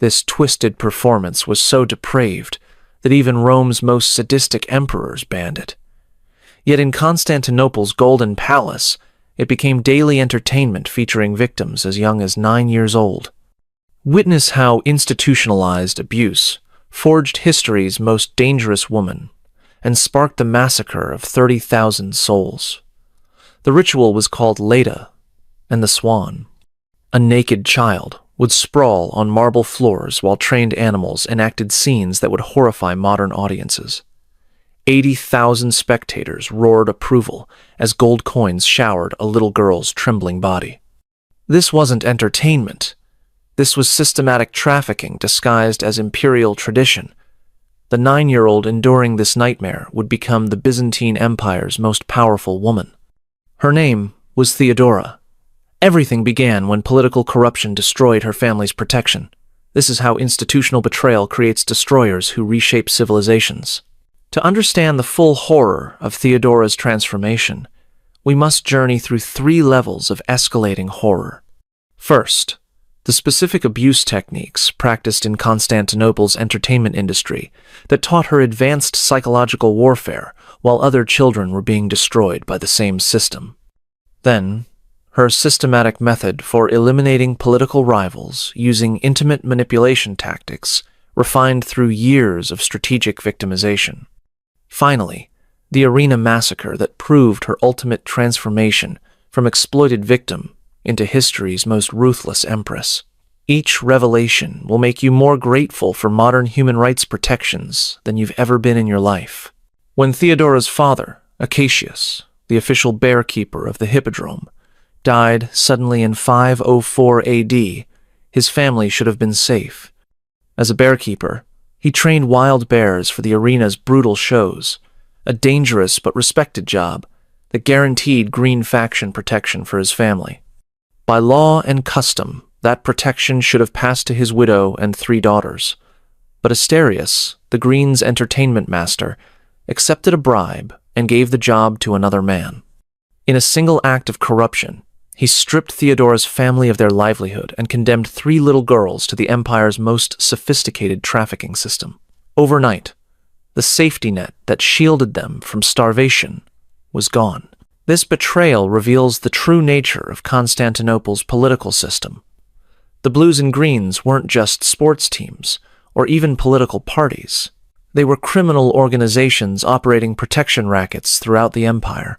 This twisted performance was so depraved that even Rome's most sadistic emperors banned it. Yet in Constantinople's Golden Palace, it became daily entertainment featuring victims as young as 9 years old. Witness how institutionalized abuse forged history's most dangerous woman and sparked the massacre of 30,000 souls. The ritual was called Leda and the Swan. A naked child would sprawl on marble floors while trained animals enacted scenes that would horrify modern audiences. 80,000 spectators roared approval as gold coins showered a little girl's trembling body. This wasn't entertainment. This was systematic trafficking disguised as imperial tradition. The 9-year-old enduring this nightmare would become the Byzantine Empire's most powerful woman. Her name was Theodora. Everything began when political corruption destroyed her family's protection. This is how institutional betrayal creates destroyers who reshape civilizations. To understand the full horror of Theodora's transformation, we must journey through 3 levels of escalating horror. First, the specific abuse techniques practiced in Constantinople's entertainment industry that taught her advanced psychological warfare while other children were being destroyed by the same system. Then, her systematic method for eliminating political rivals using intimate manipulation tactics refined through years of strategic victimization. Finally, the arena massacre that proved her ultimate transformation from exploited victim into history's most ruthless empress. Each revelation will make you more grateful for modern human rights protections than you've ever been in your life. When Theodora's father, Acacius, the official bearkeeper of the Hippodrome, died suddenly in 504 AD, his family should have been safe. As a bearkeeper, he trained wild bears for the arena's brutal shows, a dangerous but respected job that guaranteed green faction protection for his family. By law and custom, that protection should have passed to his widow and 3 daughters. But Asterius, the Green's entertainment master, accepted a bribe and gave the job to another man. In a single act of corruption, he stripped Theodora's family of their livelihood and condemned 3 little girls to the empire's most sophisticated trafficking system. Overnight, the safety net that shielded them from starvation was gone. This betrayal reveals the true nature of Constantinople's political system. The Blues and Greens weren't just sports teams or even political parties. They were criminal organizations operating protection rackets throughout the empire.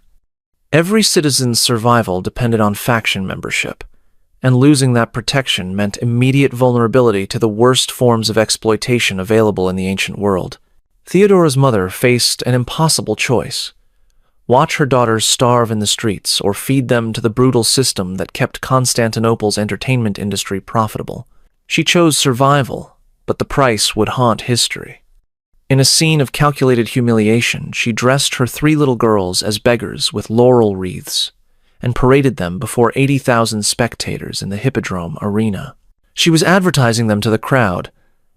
Every citizen's survival depended on faction membership, and losing that protection meant immediate vulnerability to the worst forms of exploitation available in the ancient world. Theodora's mother faced an impossible choice: watch her daughters starve in the streets or feed them to the brutal system that kept Constantinople's entertainment industry profitable. She chose survival, but the price would haunt history. In a scene of calculated humiliation, she dressed her 3 little girls as beggars with laurel wreaths and paraded them before 80,000 spectators in the Hippodrome arena. She was advertising them to the crowd,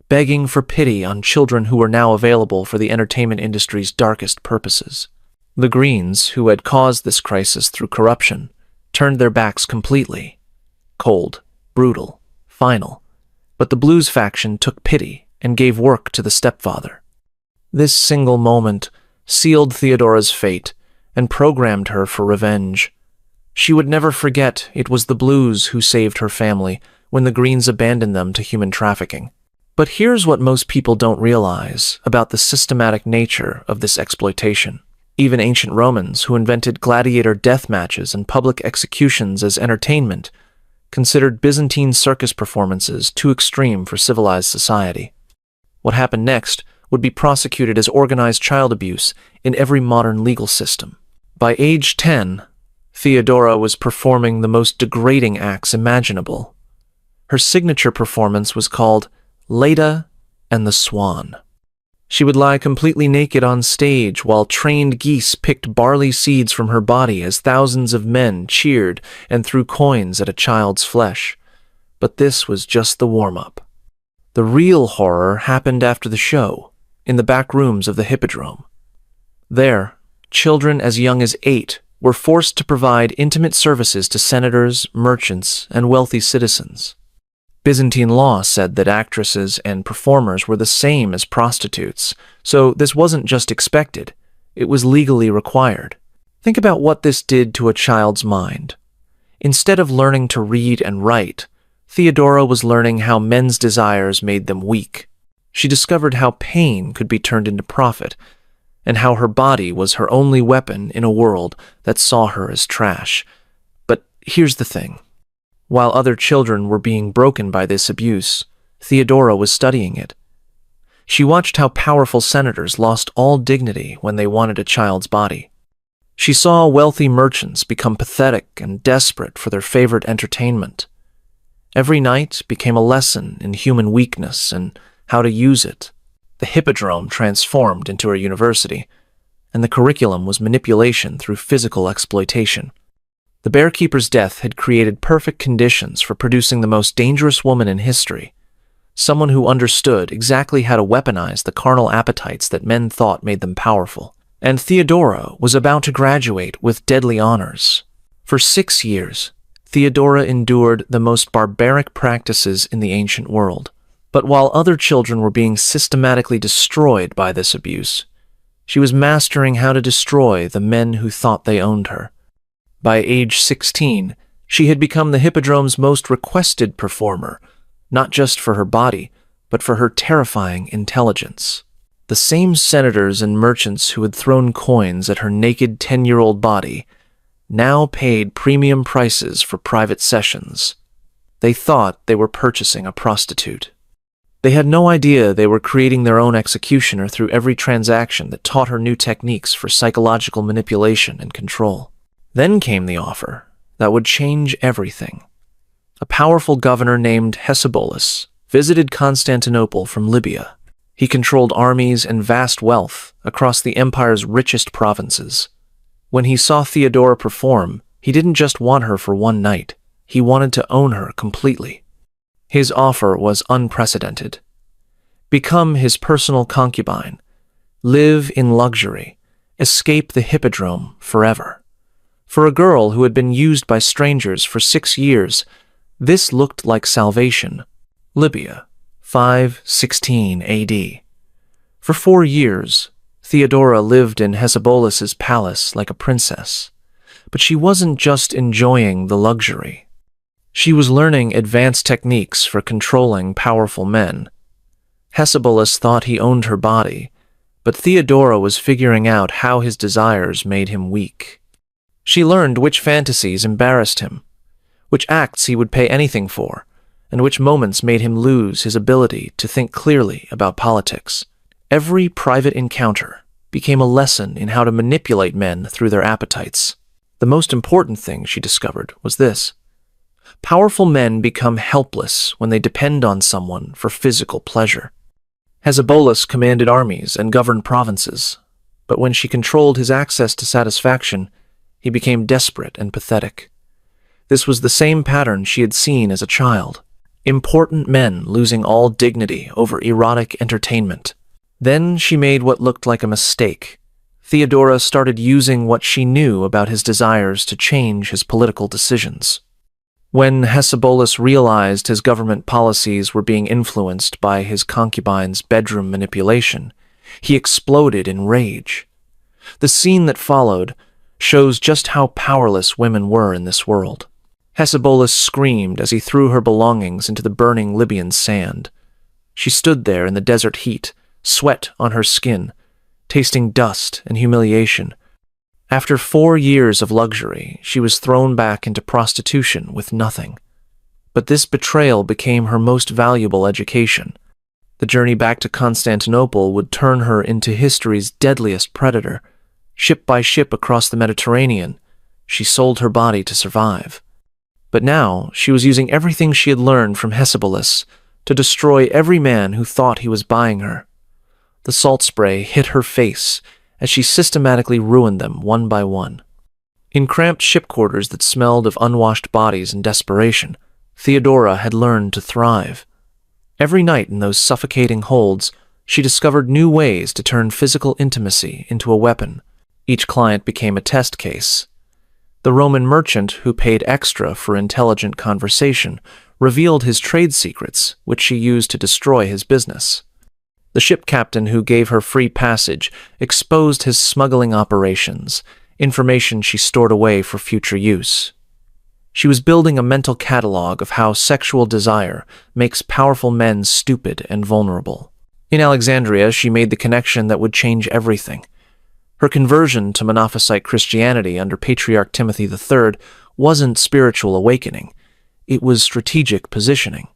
begging for pity on children who were now available for the entertainment industry's darkest purposes. The Greens, who had caused this crisis through corruption, turned their backs completely. Cold, brutal, final. But the Blues faction took pity and gave work to the stepfather. This single moment sealed Theodora's fate and programmed her for revenge. She would never forget it was the Blues who saved her family when the Greens abandoned them to human trafficking. But here's what most people don't realize about the systematic nature of this exploitation. Even ancient Romans, who invented gladiator death matches and public executions as entertainment, considered Byzantine circus performances too extreme for civilized society. What happened next would be prosecuted as organized child abuse in every modern legal system. By age 10, Theodora was performing the most degrading acts imaginable. Her signature performance was called Leda and the Swan. She would lie completely naked on stage while trained geese picked barley seeds from her body as thousands of men cheered and threw coins at a child's flesh. But this was just the warm-up. The real horror happened after the show, in the back rooms of the Hippodrome. There, children as young as 8 were forced to provide intimate services to senators, merchants, and wealthy citizens. Byzantine law said that actresses and performers were the same as prostitutes, so this wasn't just expected, it was legally required. Think about what this did to a child's mind. Instead of learning to read and write, Theodora was learning how men's desires made them weak. She discovered how pain could be turned into profit, and how her body was her only weapon in a world that saw her as trash. But here's the thing. While other children were being broken by this abuse, Theodora was studying it. She watched how powerful senators lost all dignity when they wanted a child's body. She saw wealthy merchants become pathetic and desperate for their favorite entertainment. Every night became a lesson in human weakness and how to use it. The hippodrome transformed into a university, and the curriculum was manipulation through physical exploitation. The bearkeeper's death had created perfect conditions for producing the most dangerous woman in history, someone who understood exactly how to weaponize the carnal appetites that men thought made them powerful. And Theodora was about to graduate with deadly honors. For 6 years, Theodora endured the most barbaric practices in the ancient world. But while other children were being systematically destroyed by this abuse, she was mastering how to destroy the men who thought they owned her. By age 16, she had become the hippodrome's most requested performer, not just for her body, but for her terrifying intelligence. The same senators and merchants who had thrown coins at her naked 10-year-old body now paid premium prices for private sessions. They thought they were purchasing a prostitute. They had no idea they were creating their own executioner through every transaction that taught her new techniques for psychological manipulation and control. Then came the offer that would change everything. A powerful governor named Hesebolas visited Constantinople from Libya. He controlled armies and vast wealth across the empire's richest provinces. When he saw Theodora perform, he didn't just want her for one night. He wanted to own her completely. His offer was unprecedented. Become his personal concubine, live in luxury, escape the hippodrome forever. For a girl who had been used by strangers for 6 years, this looked like salvation. Libya, 516 AD. For 4 years, Theodora lived in Hesebolas's palace like a princess. But she wasn't just enjoying the luxury. She was learning advanced techniques for controlling powerful men. Hesebolas thought he owned her body, but Theodora was figuring out how his desires made him weak. She learned which fantasies embarrassed him, which acts he would pay anything for, and which moments made him lose his ability to think clearly about politics. Every private encounter became a lesson in how to manipulate men through their appetites. The most important thing she discovered was this: powerful men become helpless when they depend on someone for physical pleasure. Hesebolas commanded armies and governed provinces, but when she controlled his access to satisfaction, he became desperate and pathetic. This was the same pattern she had seen as a child: important men losing all dignity over erotic entertainment. Then she made what looked like a mistake. Theodora started using what she knew about his desires to change his political decisions. When Hesebolas realized his government policies were being influenced by his concubine's bedroom manipulation, he exploded in rage. The scene that followed shows just how powerless women were in this world. Hesebolas screamed as he threw her belongings into the burning Libyan sand. She stood there in the desert heat, sweat on her skin, tasting dust and humiliation. After 4 years of luxury, she was thrown back into prostitution with nothing. But this betrayal became her most valuable education. The journey back to Constantinople would turn her into history's deadliest predator. Ship by ship across the Mediterranean, she sold her body to survive. But now she was using everything she had learned from Hesebolas to destroy every man who thought he was buying her. The salt spray hit her face as she systematically ruined them one by one. In cramped ship quarters that smelled of unwashed bodies and desperation, Theodora had learned to thrive. Every night in those suffocating holds, she discovered new ways to turn physical intimacy into a weapon. Each client became a test case. The Roman merchant who paid extra for intelligent conversation revealed his trade secrets, which she used to destroy his business. The ship captain who gave her free passage exposed his smuggling operations, information she stored away for future use. She was building a mental catalog of how sexual desire makes powerful men stupid and vulnerable. In Alexandria, she made the connection that would change everything. Her conversion to Monophysite Christianity under Patriarch Timothy III wasn't spiritual awakening. It was strategic positioning.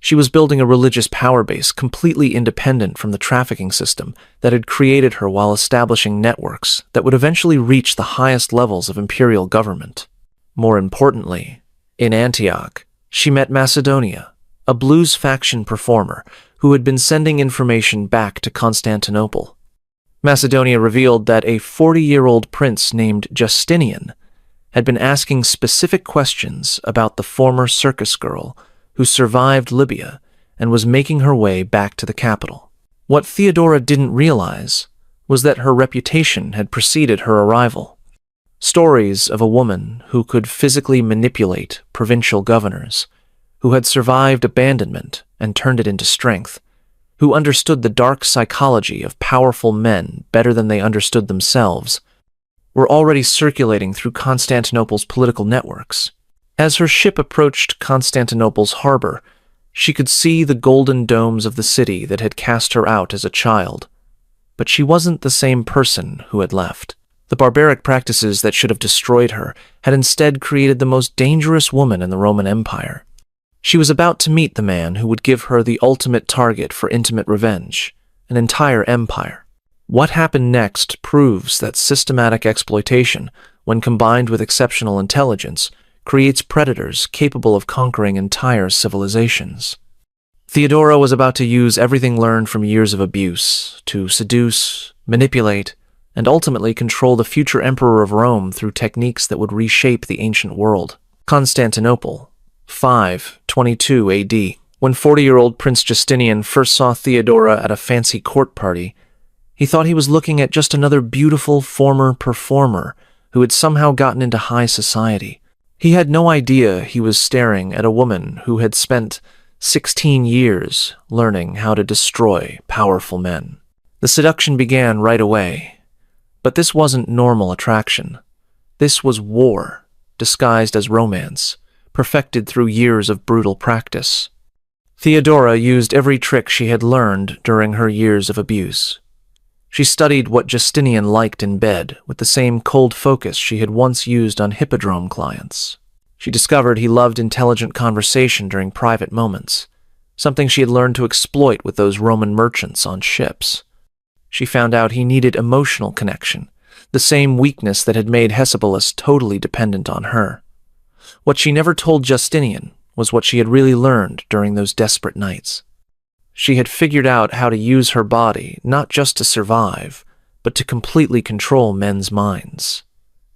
She was building a religious power base completely independent from the trafficking system that had created her while establishing networks that would eventually reach the highest levels of imperial government. More importantly, in Antioch, she met Macedonia, a blues faction performer who had been sending information back to Constantinople. Macedonia revealed that a 40-year-old prince named Justinian had been asking specific questions about the former circus girl who survived Libya and was making her way back to the capital. What Theodora didn't realize was that her reputation had preceded her arrival. Stories of a woman who could physically manipulate provincial governors, who had survived abandonment and turned it into strength, who understood the dark psychology of powerful men better than they understood themselves, were already circulating through Constantinople's political networks. As her ship approached Constantinople's harbor, she could see the golden domes of the city that had cast her out as a child. But she wasn't the same person who had left. The barbaric practices that should have destroyed her had instead created the most dangerous woman in the Roman Empire. She was about to meet the man who would give her the ultimate target for intimate revenge, an entire empire. What happened next proves that systematic exploitation, when combined with exceptional intelligence, creates predators capable of conquering entire civilizations. Theodora was about to use everything learned from years of abuse to seduce, manipulate, and ultimately control the future emperor of Rome through techniques that would reshape the ancient world. Constantinople, 522 AD. When 40-year-old Prince Justinian first saw Theodora at a fancy court party, he thought he was looking at just another beautiful former performer who had somehow gotten into high society. He had no idea he was staring at a woman who had spent 16 years learning how to destroy powerful men. The seduction began right away, but this wasn't normal attraction. This was war, disguised as romance, perfected through years of brutal practice. Theodora used every trick she had learned during her years of abuse. She studied what Justinian liked in bed with the same cold focus she had once used on hippodrome clients. She discovered he loved intelligent conversation during private moments, something she had learned to exploit with those Roman merchants on ships. She found out he needed emotional connection, the same weakness that had made Hesperus totally dependent on her. What she never told Justinian was what she had really learned during those desperate nights. She had figured out how to use her body not just to survive, but to completely control men's minds.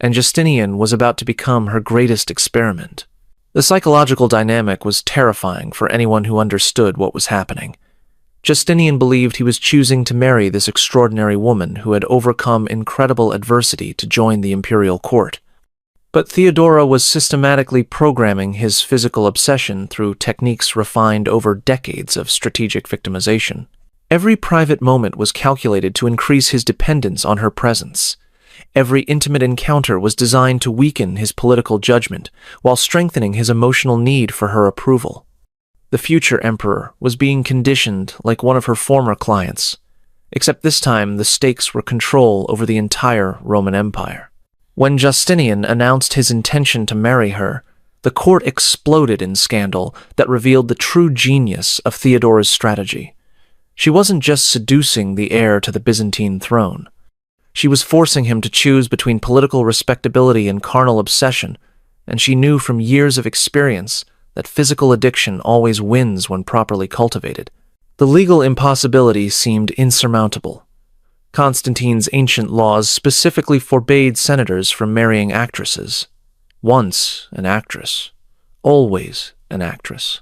And Justinian was about to become her greatest experiment. The psychological dynamic was terrifying for anyone who understood what was happening. Justinian believed he was choosing to marry this extraordinary woman who had overcome incredible adversity to join the imperial court. But Theodora was systematically programming his physical obsession through techniques refined over decades of strategic victimization. Every private moment was calculated to increase his dependence on her presence. Every intimate encounter was designed to weaken his political judgment while strengthening his emotional need for her approval. The future emperor was being conditioned like one of her former clients, except this time the stakes were control over the entire Roman Empire. When Justinian announced his intention to marry her, the court exploded in scandal that revealed the true genius of Theodora's strategy. She wasn't just seducing the heir to the Byzantine throne. She was forcing him to choose between political respectability and carnal obsession, and she knew from years of experience that physical addiction always wins when properly cultivated. The legal impossibility seemed insurmountable. Constantine's ancient laws specifically forbade senators from marrying actresses. Once an actress, always an actress.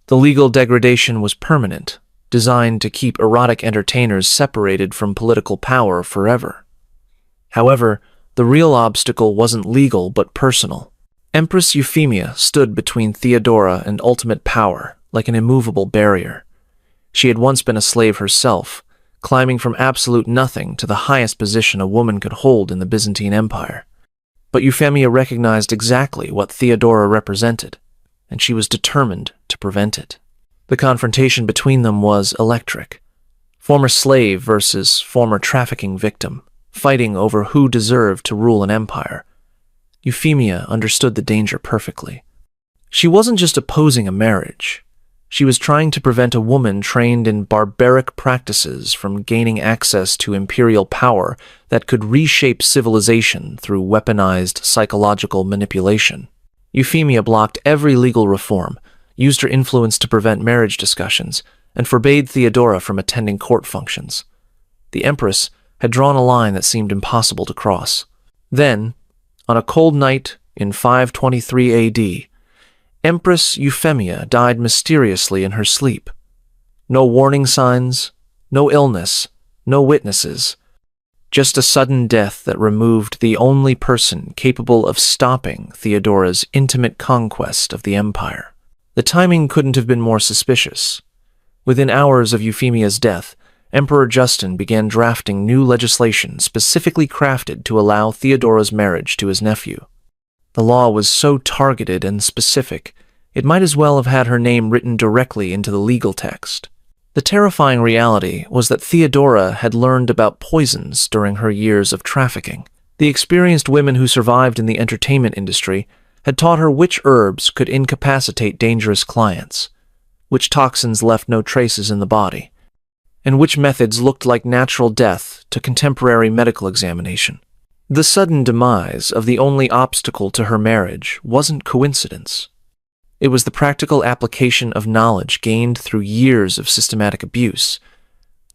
The legal degradation was permanent, designed to keep erotic entertainers separated from political power forever. However, the real obstacle wasn't legal but personal. Empress Euphemia stood between Theodora and ultimate power like an immovable barrier. She had once been a slave herself, climbing from absolute nothing to the highest position a woman could hold in the Byzantine Empire. But Euphemia recognized exactly what Theodora represented, and she was determined to prevent it. The confrontation between them was electric. Former slave versus former trafficking victim, fighting over who deserved to rule an empire. Euphemia understood the danger perfectly. She wasn't just opposing a marriage. She was trying to prevent a woman trained in barbaric practices from gaining access to imperial power that could reshape civilization through weaponized psychological manipulation. Euphemia blocked every legal reform, used her influence to prevent marriage discussions, and forbade Theodora from attending court functions. The Empress had drawn a line that seemed impossible to cross. Then, on a cold night in 523 AD, Empress Euphemia died mysteriously in her sleep. No warning signs, no illness, no witnesses. Just a sudden death that removed the only person capable of stopping Theodora's intimate conquest of the empire. The timing couldn't have been more suspicious. Within hours of Euphemia's death, Emperor Justin began drafting new legislation specifically crafted to allow Theodora's marriage to his nephew. The law was so targeted and specific, it might as well have had her name written directly into the legal text. The terrifying reality was that Theodora had learned about poisons during her years of trafficking. The experienced women who survived in the entertainment industry had taught her which herbs could incapacitate dangerous clients, which toxins left no traces in the body, and which methods looked like natural death to contemporary medical examination. The sudden demise of the only obstacle to her marriage wasn't coincidence. It was the practical application of knowledge gained through years of systematic abuse,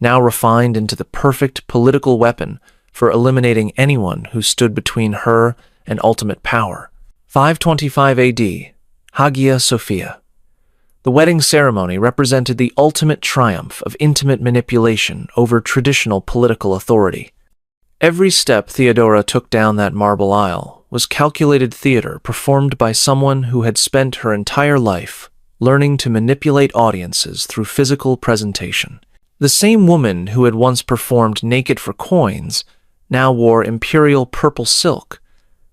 now refined into the perfect political weapon for eliminating anyone who stood between her and ultimate power. 525 AD, Hagia Sophia. The wedding ceremony represented the ultimate triumph of intimate manipulation over traditional political authority. Every step Theodora took down that marble aisle was calculated theater performed by someone who had spent her entire life learning to manipulate audiences through physical presentation. The same woman who had once performed naked for coins now wore imperial purple silk,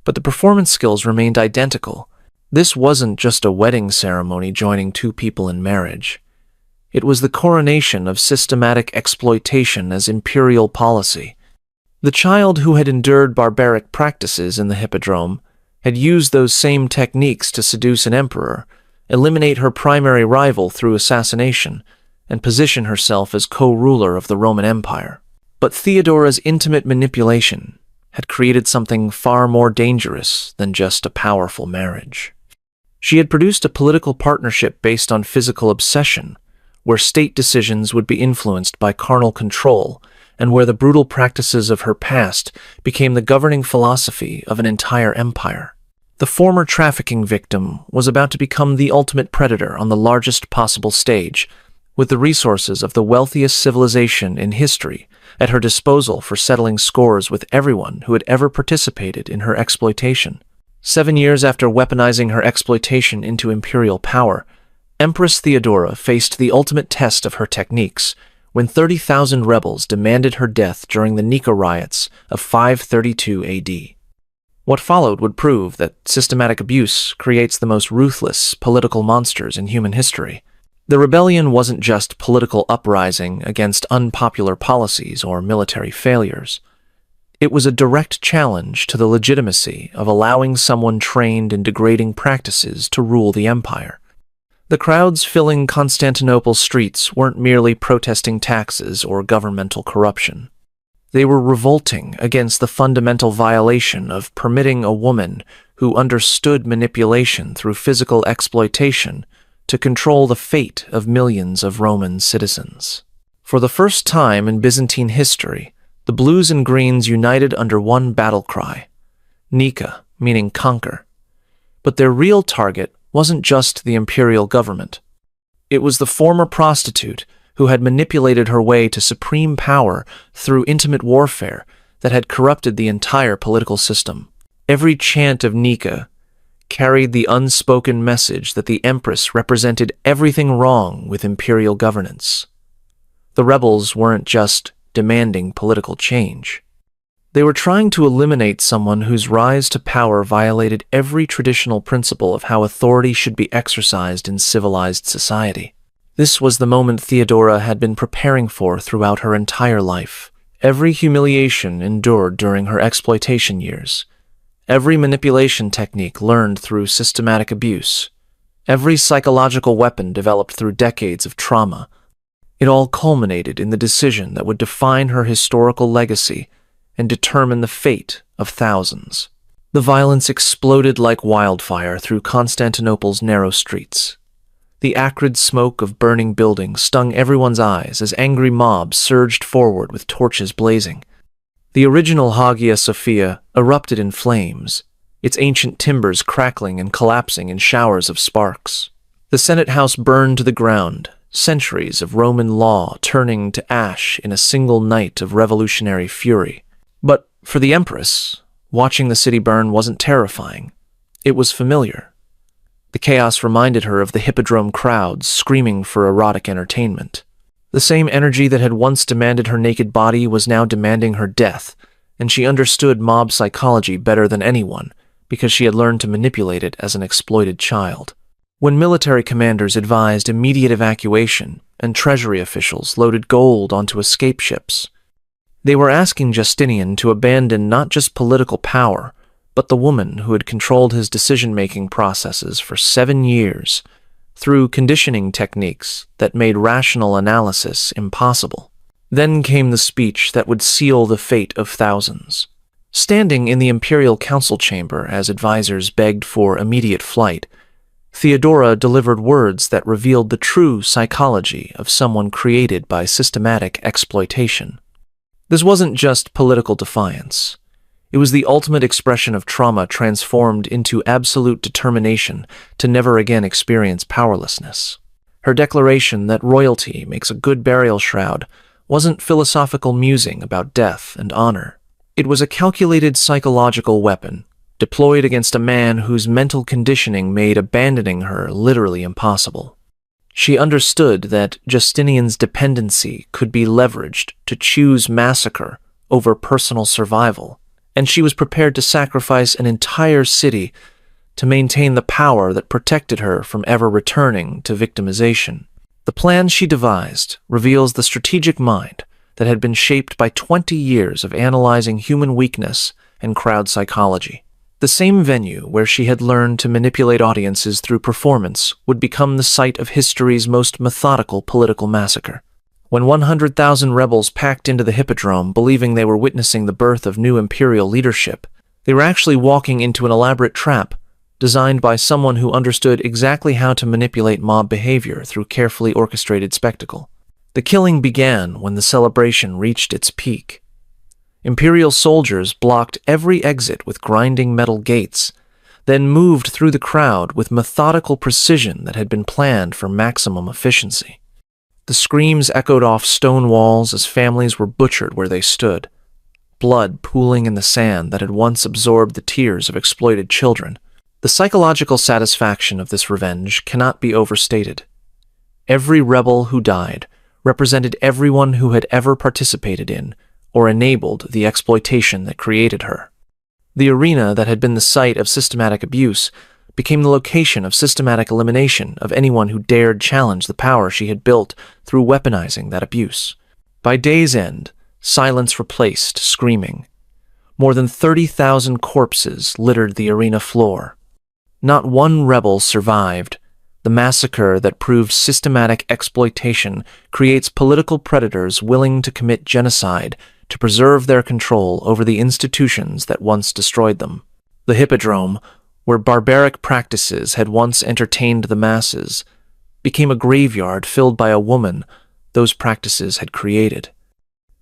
but the performance skills remained identical. This wasn't just a wedding ceremony joining two people in marriage. It was the coronation of systematic exploitation as imperial policy. The child who had endured barbaric practices in the hippodrome had used those same techniques to seduce an emperor, eliminate her primary rival through assassination, and position herself as co-ruler of the Roman Empire. But Theodora's intimate manipulation had created something far more dangerous than just a powerful marriage. She had produced a political partnership based on physical obsession, where state decisions would be influenced by carnal control, and where the brutal practices of her past became the governing philosophy of an entire empire. The former trafficking victim was about to become the ultimate predator on the largest possible stage, with the resources of the wealthiest civilization in history at her disposal for settling scores with everyone who had ever participated in her exploitation. 7 years after weaponizing her exploitation into imperial power, Empress Theodora faced the ultimate test of her techniques when 30,000 rebels demanded her death during the Nika riots of 532 AD. What followed would prove that systematic abuse creates the most ruthless political monsters in human history. The rebellion wasn't just political uprising against unpopular policies or military failures. It was a direct challenge to the legitimacy of allowing someone trained in degrading practices to rule the empire. The crowds filling Constantinople's streets weren't merely protesting taxes or governmental corruption. They were revolting against the fundamental violation of permitting a woman who understood manipulation through physical exploitation to control the fate of millions of Roman citizens. For the first time in Byzantine history, the blues and greens united under one battle cry, Nika, meaning conquer. But their real target wasn't just the imperial government. It was the former prostitute who had manipulated her way to supreme power through intimate warfare that had corrupted the entire political system. Every chant of Nika carried the unspoken message that the Empress represented everything wrong with imperial governance. The rebels weren't just demanding political change. They were trying to eliminate someone whose rise to power violated every traditional principle of how authority should be exercised in civilized society. This was the moment Theodora had been preparing for throughout her entire life. Every humiliation endured during her exploitation years, every manipulation technique learned through systematic abuse, every psychological weapon developed through decades of trauma, it all culminated in the decision that would define her historical legacy and determine the fate of thousands. The violence exploded like wildfire through Constantinople's narrow streets. The acrid smoke of burning buildings stung everyone's eyes as angry mobs surged forward with torches blazing. The original Hagia Sophia erupted in flames, its ancient timbers crackling and collapsing in showers of sparks. The Senate House burned to the ground, centuries of Roman law turning to ash in a single night of revolutionary fury. But for the Empress, watching the city burn wasn't terrifying. It was familiar. The chaos reminded her of the hippodrome crowds screaming for erotic entertainment. The same energy that had once demanded her naked body was now demanding her death, and she understood mob psychology better than anyone because she had learned to manipulate it as an exploited child. When military commanders advised immediate evacuation and treasury officials loaded gold onto escape ships, they were asking Justinian to abandon not just political power, but the woman who had controlled his decision-making processes for 7 years through conditioning techniques that made rational analysis impossible. Then came the speech that would seal the fate of thousands. Standing in the imperial council chamber as advisors begged for immediate flight, Theodora delivered words that revealed the true psychology of someone created by systematic exploitation. This wasn't just political defiance. It was the ultimate expression of trauma transformed into absolute determination to never again experience powerlessness. Her declaration that royalty makes a good burial shroud wasn't philosophical musing about death and honor. It was a calculated psychological weapon, deployed against a man whose mental conditioning made abandoning her literally impossible. She understood that Justinian's dependency could be leveraged to choose massacre over personal survival, and she was prepared to sacrifice an entire city to maintain the power that protected her from ever returning to victimization. The plan she devised reveals the strategic mind that had been shaped by 20 years of analyzing human weakness and crowd psychology. The same venue where she had learned to manipulate audiences through performance would become the site of history's most methodical political massacre. When 100,000 rebels packed into the hippodrome believing they were witnessing the birth of new imperial leadership, they were actually walking into an elaborate trap designed by someone who understood exactly how to manipulate mob behavior through carefully orchestrated spectacle. The killing began when the celebration reached its peak. Imperial soldiers blocked every exit with grinding metal gates, then moved through the crowd with methodical precision that had been planned for maximum efficiency. The screams echoed off stone walls as families were butchered where they stood, blood pooling in the sand that had once absorbed the tears of exploited children. The psychological satisfaction of this revenge cannot be overstated. Every rebel who died represented everyone who had ever participated in or enabled the exploitation that created her. The arena that had been the site of systematic abuse became the location of systematic elimination of anyone who dared challenge the power she had built through weaponizing that abuse. By day's end, silence replaced screaming. More than 30,000 corpses littered the arena floor. Not one rebel survived. The massacre that proved systematic exploitation creates political predators willing to commit genocide to preserve their control over the institutions that once destroyed them. The hippodrome, where barbaric practices had once entertained the masses, became a graveyard filled by a woman those practices had created.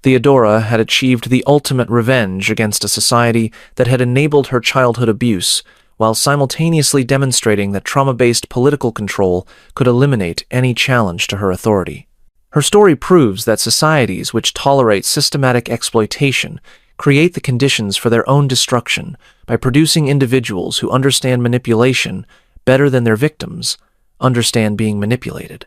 Theodora had achieved the ultimate revenge against a society that had enabled her childhood abuse, while simultaneously demonstrating that trauma-based political control could eliminate any challenge to her authority. Her story proves that societies which tolerate systematic exploitation create the conditions for their own destruction by producing individuals who understand manipulation better than their victims understand being manipulated.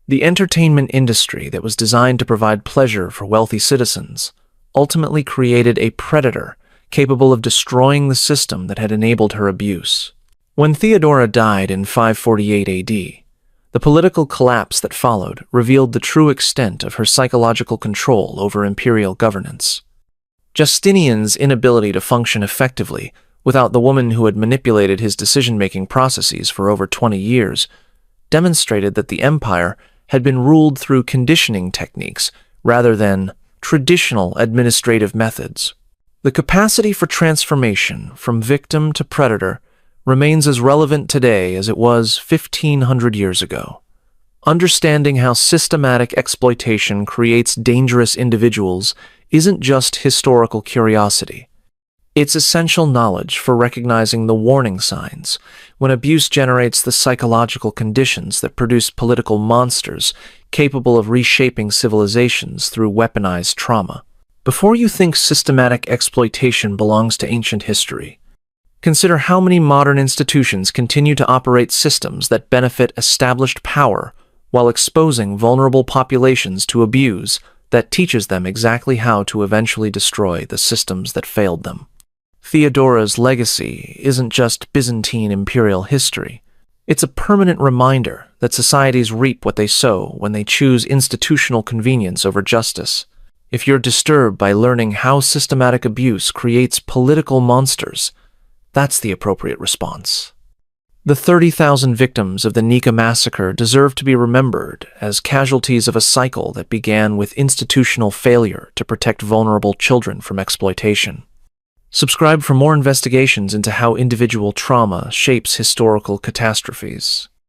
The entertainment industry that was designed to provide pleasure for wealthy citizens ultimately created a predator capable of destroying the system that had enabled her abuse. When Theodora died in 548 AD, the political collapse that followed revealed the true extent of her psychological control over imperial governance. Justinian's inability to function effectively without the woman who had manipulated his decision-making processes for over 20 years demonstrated that the empire had been ruled through conditioning techniques rather than traditional administrative methods. The capacity for transformation from victim to predator remains as relevant today as it was 1,500 years ago. Understanding how systematic exploitation creates dangerous individuals isn't just historical curiosity. It's essential knowledge for recognizing the warning signs when abuse generates the psychological conditions that produce political monsters capable of reshaping civilizations through weaponized trauma. Before you think systematic exploitation belongs to ancient history, consider how many modern institutions continue to operate systems that benefit established power while exposing vulnerable populations to abuse that teaches them exactly how to eventually destroy the systems that failed them. Theodora's legacy isn't just Byzantine imperial history. It's a permanent reminder that societies reap what they sow when they choose institutional convenience over justice. If you're disturbed by learning how systematic abuse creates political monsters, that's the appropriate response. The 30,000 victims of the Nika massacre deserve to be remembered as casualties of a cycle that began with institutional failure to protect vulnerable children from exploitation. Subscribe for more investigations into how individual trauma shapes historical catastrophes.